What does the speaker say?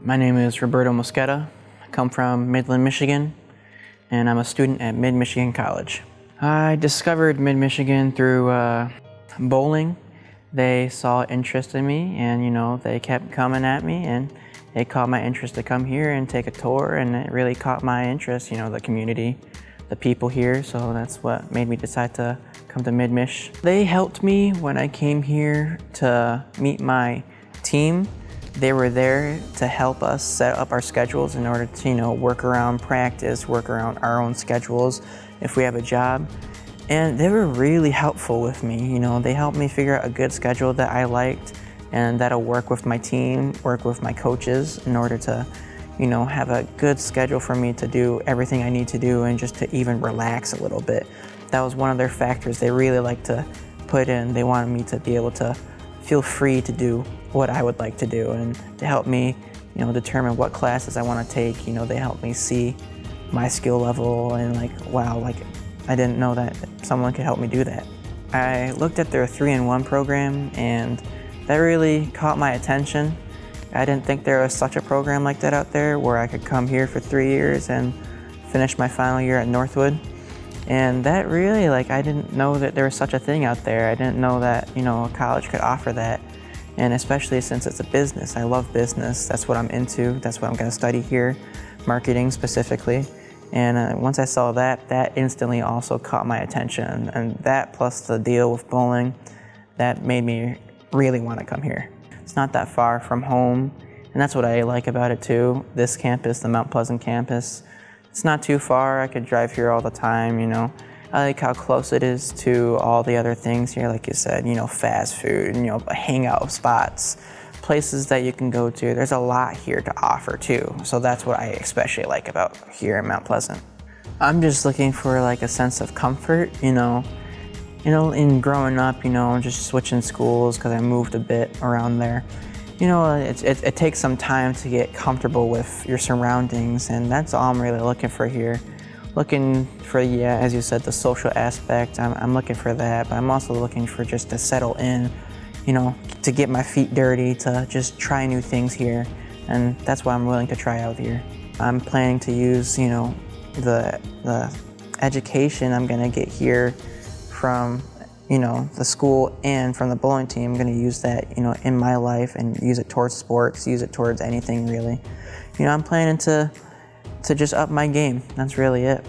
My name is Ruberto Mosqueda. I come from Midland, Michigan, and I'm a student at Mid-Michigan College. I discovered Mid-Michigan through bowling. They saw interest in me, and they kept coming at me, and it caught my interest to come here and take a tour, and it really caught my interest, the community, the people here, so that's what made me decide to come to Mid-Mich. They helped me when I came here to meet my team. They were there to help us set up our schedules in order to, work around practice, work around our own schedules if we have a job. And they were really helpful with me. They helped me figure out a good schedule that I liked and that'll work with my team, work with my coaches in order to, have a good schedule for me to do everything I need to do and just to even relax a little bit. That was one of their factors they really liked to put in. They wanted me to be able to feel free to do what I would like to do and to help me, determine what classes I want to take. They help me see my skill level and wow, I didn't know that someone could help me do that. I looked at their 3-in-1 program and that really caught my attention. I didn't think there was such a program like that out there where I could come here for 3 years and finish my final year at Northwood. And that really, I didn't know that there was such a thing out there. I didn't know that, a college could offer that. And especially since it's a business. I love business. That's what I'm into. That's what I'm going to study here, marketing specifically. And once I saw that, that instantly also caught my attention. And that plus the deal with bowling, that made me really want to come here. It's not that far from home. And that's what I like about it too. This campus, the Mount Pleasant campus, it's not too far. I could drive here all the time, I like how close it is to all the other things here, like you said, fast food, hangout spots, places that you can go to. There's a lot here to offer too. So that's what I especially like about here in Mount Pleasant. I'm just looking for a sense of comfort, in growing up, just switching schools because I moved a bit around there. It takes some time to get comfortable with your surroundings, and that's all I'm really looking for here. Looking for, as you said, the social aspect. I'm looking for that, but I'm also looking for just to settle in, to get my feet dirty, to just try new things here, and that's what I'm willing to try out here. I'm planning to use, the education I'm gonna get here from, the school and from the bowling team. I'm gonna use that, in my life and use it towards sports, use it towards anything really. I'm planning to just up my game. That's really it.